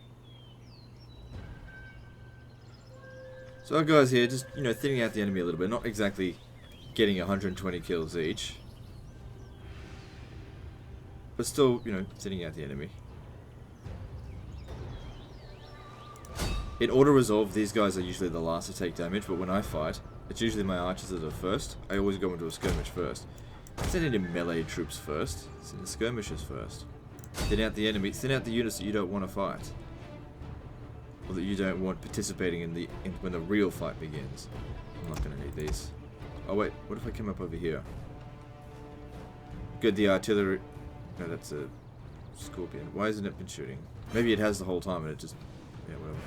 So our guys here, just, you know, thinning out the enemy a little bit. Not exactly getting 120 kills each. But still, you know, thinning out the enemy. In auto-resolve, these guys are usually the last to take damage, but when I fight, it's usually my archers that are first. I always go into a skirmish first. Send in your melee troops first. Send the skirmishers first. Thin out the enemy. Thin out the units that you don't want to fight. Or that you don't want participating in when the real fight begins. I'm not going to need these. Oh wait, what if I come up over here? Good, the artillery... No, that's a scorpion. Why hasn't it been shooting? Maybe it has the whole time and it just... Yeah, whatever.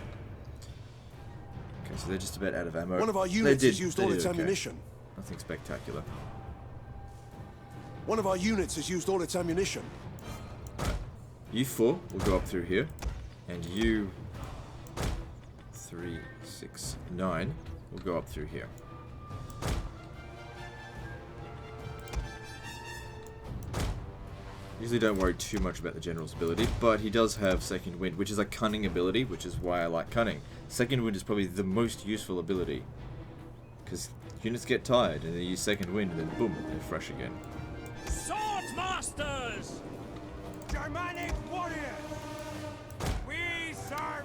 Okay, so they're just about out of ammo. One of our units has used all its ammunition. Nothing spectacular. One of our units has used all its ammunition. Right. You 4 will go up through here, and you 3, 6, 9 will go up through here. Usually don't worry too much about the general's ability, but he does have Second Wind, which is a cunning ability, which is why I like cunning. Second Wind is probably the most useful ability, because units get tired, and they use Second Wind, and then boom, they're fresh again. Sword masters! Germanic warriors! We serve...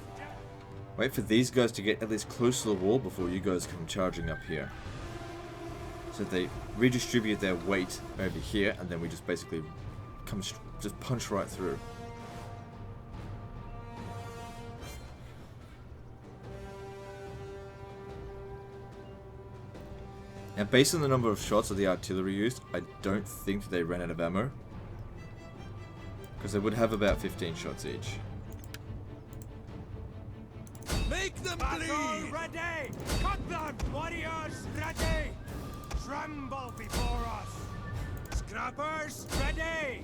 Wait for these guys to get at least close to the wall before you guys come charging up here. So they redistribute their weight over here, and then we just basically just punch right through. Now, based on the number of shots that the artillery used, I don't think they ran out of ammo. Because they would have about 15 shots each. Make them bleed! Ready! Cut them! Warriors ready! Tremble before us! Scrappers ready!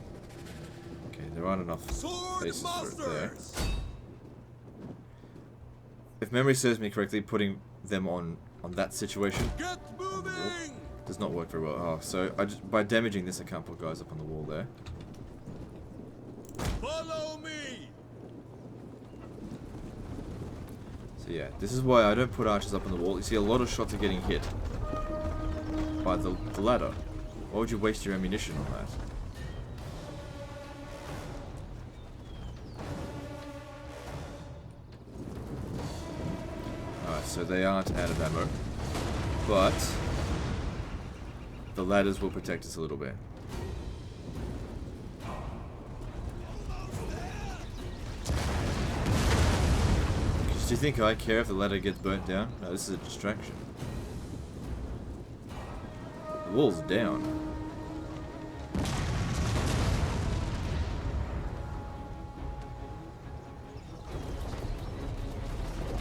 Okay, there aren't enough Sword places for it there. masters! If memory serves me correctly, putting them on that situation Get moving! does not work very well. Oh, so by damaging this, I can't put guys up on the wall there. Follow me! So yeah, this is why I don't put archers up on the wall. You see a lot of shots are getting hit by the ladder. Why would you waste your ammunition on that? Alright, so they aren't out of ammo. But the ladders will protect us a little bit. Do you think I care if the ladder gets burnt down? No, this is a distraction. The wall's down.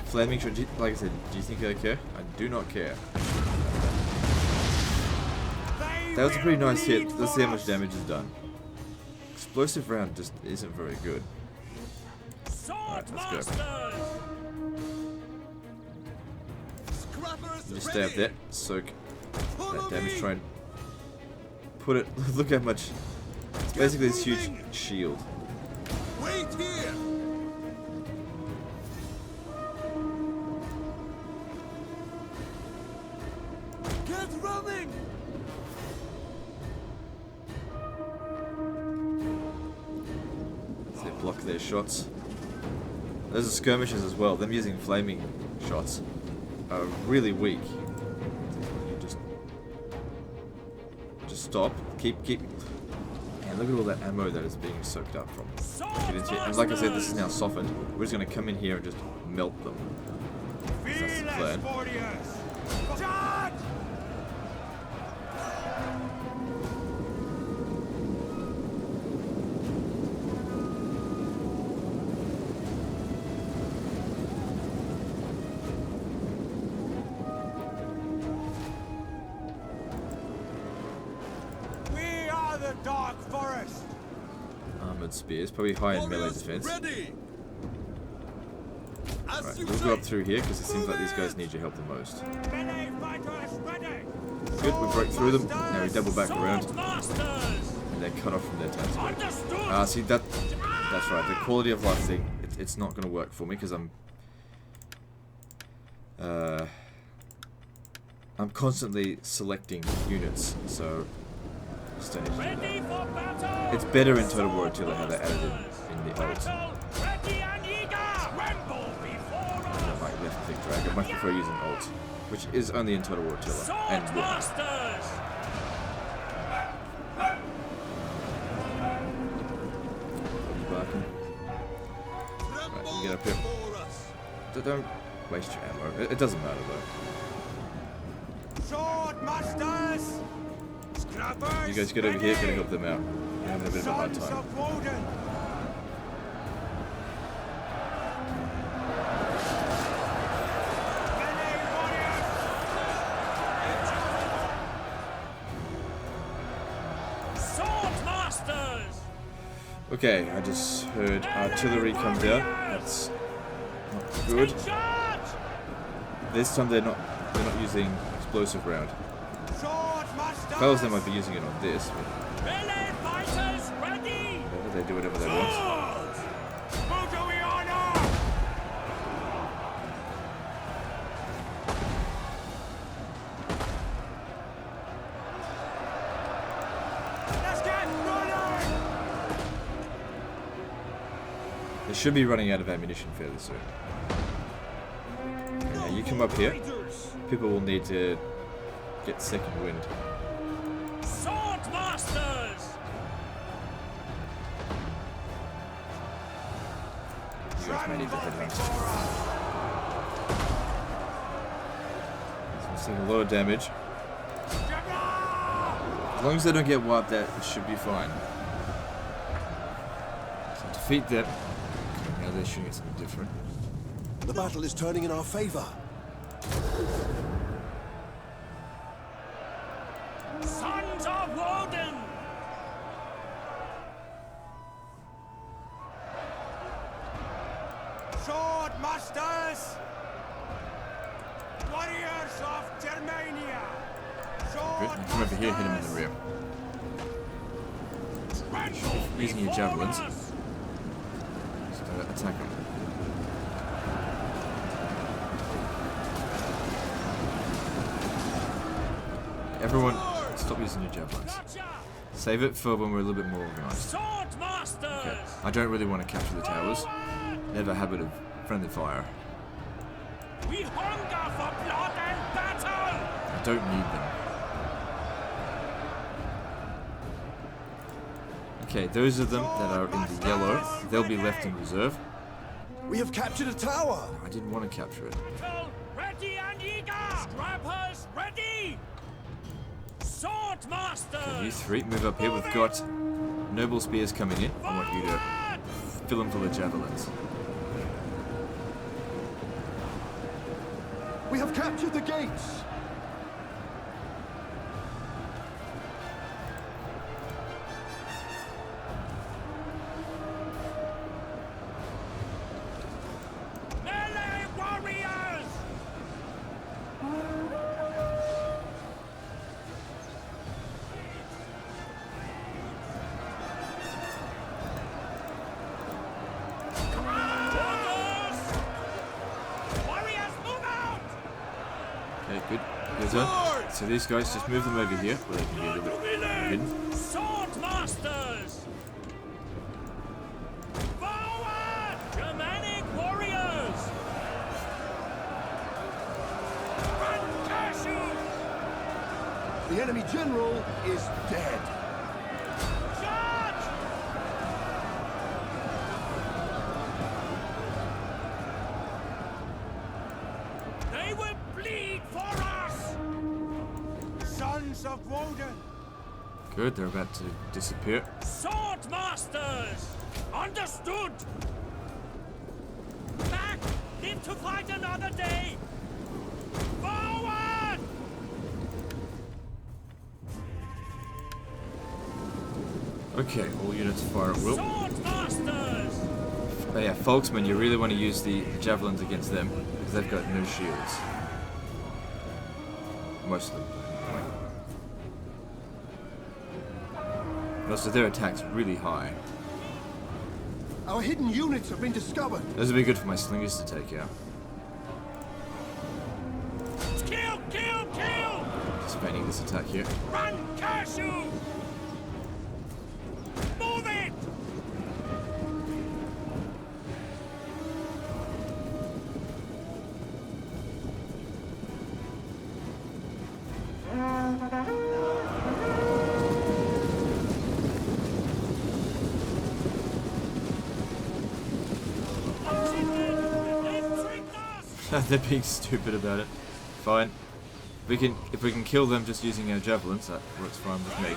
Flaming, like I said, do you think I care? I do not care. That was a pretty nice hit. Let's see how much damage is done. Explosive round just isn't very good. Alright, let's go. Just stay up there, soak that damage, try and put it, look how much, it's basically this huge shield. Wait here! Get running! So they block their shots. Those are skirmishes as well. Them using flaming shots are really weak. You just stop. Keep. And look at all that ammo that is being soaked up from. And like I said, this is now softened. We're just going to come in here and just melt them. That's the plan. Dark forest. Armored spears, probably high in melee defense. Ready. Alright, we'll go up through here because it seems like these guys need your help the most. Good, we break through them. Now we double back around. And they're cut off from their townspeople. See, that's right. The quality of life thing, it's not going to work for me because I'm constantly selecting units, so just don't need to do that. It's better in Total War Attila how they added it in the ult. I don't like left click drag. I much prefer using ult, which is only in Total War Attila and Warhammer. Right, you get up here. Don't waste your ammo. It doesn't matter though. You guys get over here, gotta help them out. You're having a bit of a hard time. Okay, I just heard artillery come down. That's not good. This time they're not using explosive round. If I was them, I'd be using it on this. But they do whatever they want. They should be running out of ammunition fairly soon. Now you come up here. People will need to get second wind. You guys may need to head out. So I'm seeing a lot of damage. As long as they don't get wiped out, it should be fine. So defeat them. Now they're shooting at something different. The battle is turning in our favor. Sons of Woden! Sword masters! Warriors of Germania! Good, you come over here, hit him in the rear. Using your javelins. Just attack him. Everyone, stop using your javelins. Save it for when we're a little bit more organised. Okay. I don't really want to capture the towers. They have a habit of friendly fire. We hunger for blood and battle! I don't need them. Okay, those of them that are in the yellow, they'll be left in reserve. We have captured a tower. I didn't want to capture it. Ready and eager! Scrappers ready! Sword master! Okay, you three, move up here. We've got noble spears coming in. I want you to fill them full of javelins. We have captured the gates. Melee warriors! Warriors, move out! Okay, good. Your turn. So these guys, just move them over here where they can be a little bit hidden. Sword masters! Forward! Germanic warriors! The enemy general is dead. Charge! They will bleed for us! Sons of Woden! Good, they're about to disappear. Sword masters! Understood! Back! Live to fight another day! Forward! Okay, all units fire at will. Sword masters! But yeah, Folksmen, you really want to use the javelins against them, because they've got no shields. Most of them. And also their attack's really high. Our hidden units have been discovered. Those would be good for my slingers to take out. Kill! Kill! Kill! Anticipating this attack here. Run, curse you! Move it! They've tricked us! They're being stupid about it. Fine. If we can kill them just using our javelins, that works fine with me.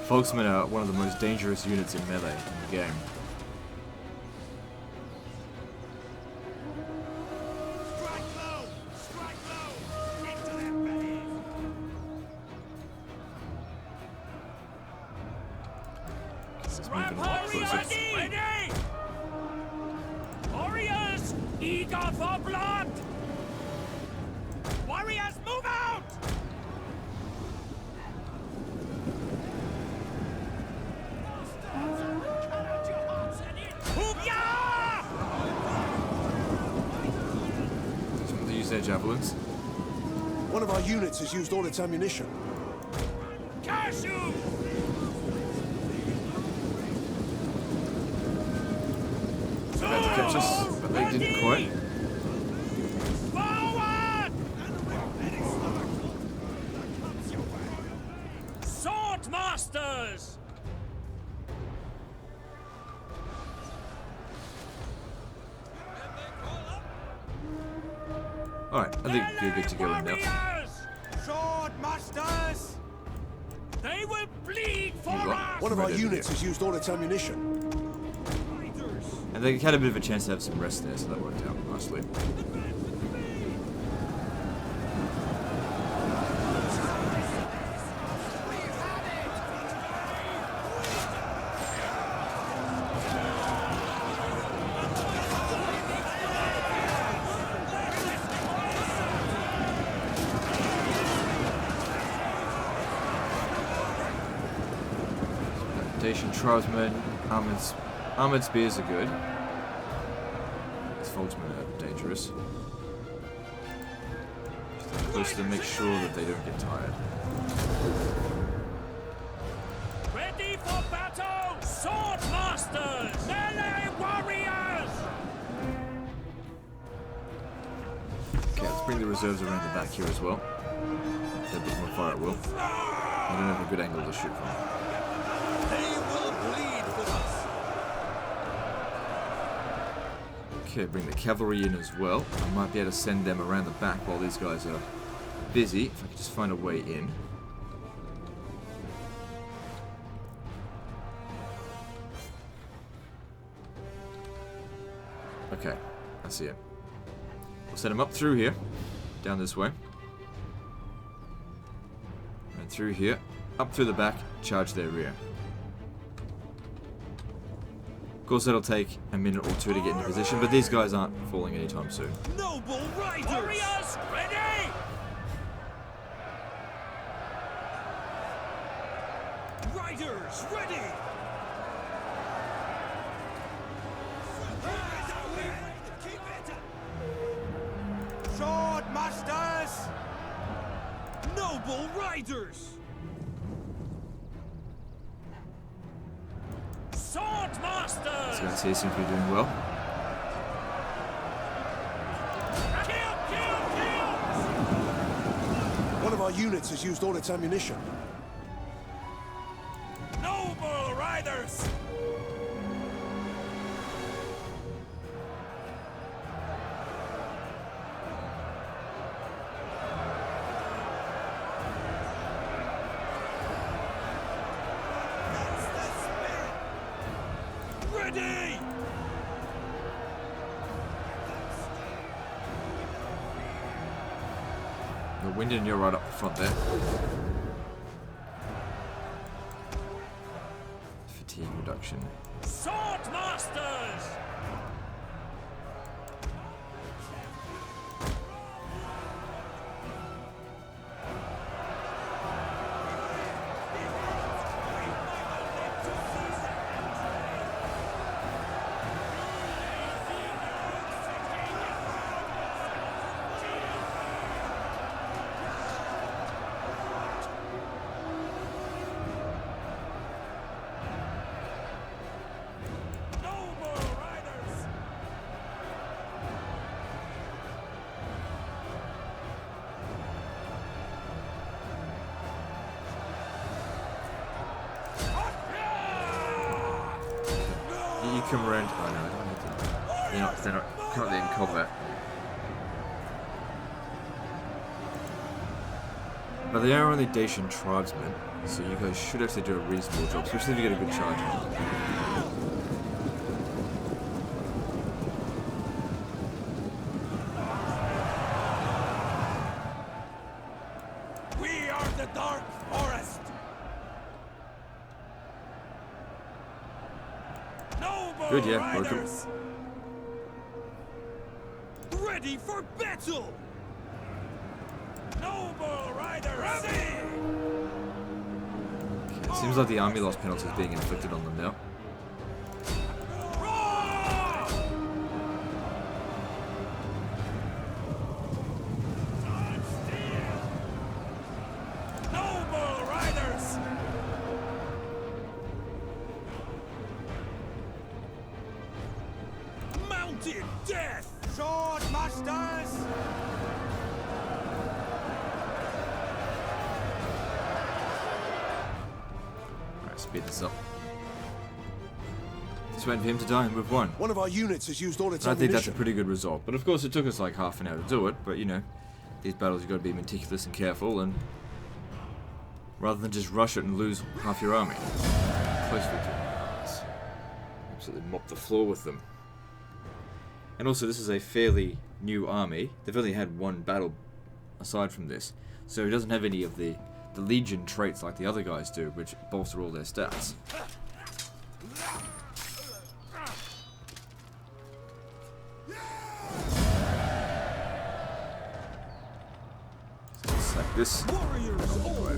Folksmen are one of the most dangerous units in melee in the game. Strike low! Strike low! Into their bellies! It's moving a lot closer. Ready! Warriors, eager for blood! Warriors, move out! Hoop-ya! They use their javelins. One of our units has used all its ammunition. Curse you! About to catch us, but they didn't quite. Forward! Sword masters! Alright, I think you're good to go in now. Warriors! Sword masters! They will bleed for You what? us! One of our Right over units here. has used all its ammunition. And they had a bit of a chance to have some rest there, so that worked out nicely. Reputation, tribesmen, armored spears are good. These folksmen are dangerous. Just stay close to them, make sure that they don't get tired. Ready for battle! Sword masters! Melee warriors! Okay, let's bring the reserves around the back here as well. They're a bit more fire at will. I don't have a good angle to shoot from. They will bleed for us. Okay, bring the cavalry in as well. I might be able to send them around the back while these guys are busy, if I could just find a way in. Okay, I see it. We'll set them up through here, down this way. And through here, up through the back, charge their rear. Of course, that'll take a minute or two to get into position, but these guys aren't falling anytime soon. Noble riders! Warriors, ready! Riders, ready! Sword masters! Noble riders! Sword masters! This guys here seem to be doing well. Kill, kill, kill! One of our our units has used all its ammunition. Noble riders! That's the spirit! Ready! The wind and you're right up the front there. Fatigue reduction. Sword masters! Noble riders! You come around. Oh no, I don't need to. They're not currently in combat. But they are only Dacian tribesmen, so you guys should actually do a reasonable job, especially if you get a good charge on them. We are the Dark Forest! Noble Good, yeah, broke 'em. riders! Ready for battle! Noble riders! Ready! It seems like the army loss penalty is being inflicted on them now. Roar! Noble riders! Mounted death! Sword masters! Alright, speed this up. Just waiting for him to die and we've won. One of our units has used all its I think that's a ammunition. pretty good result. But of course it took us like half an hour to do it, but you know, these battles you've got to be meticulous and careful, and rather than just rush it and lose half your army. Close victory. Let's absolutely mop the floor with them. And also this is a fairly new army. They've only had one battle aside from this, so it doesn't have any of the Legion traits like the other guys do, which bolster all their stats. So let's sack this. Warriors all.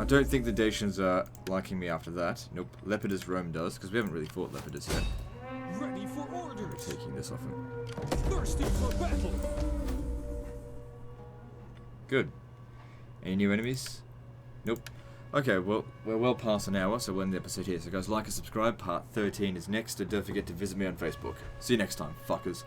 I don't think the Dacians are liking me after that. Nope. Lepidus Rome does, because we haven't really fought Lepidus yet. Ready for orders. Taking this off him. Thirsty for battle. Good. Any new enemies? Nope. Okay, well, we're well past an hour, so we'll end the episode here. So guys, like and subscribe. Part 13 is next, and don't forget to visit me on Facebook. See you next time, fuckers.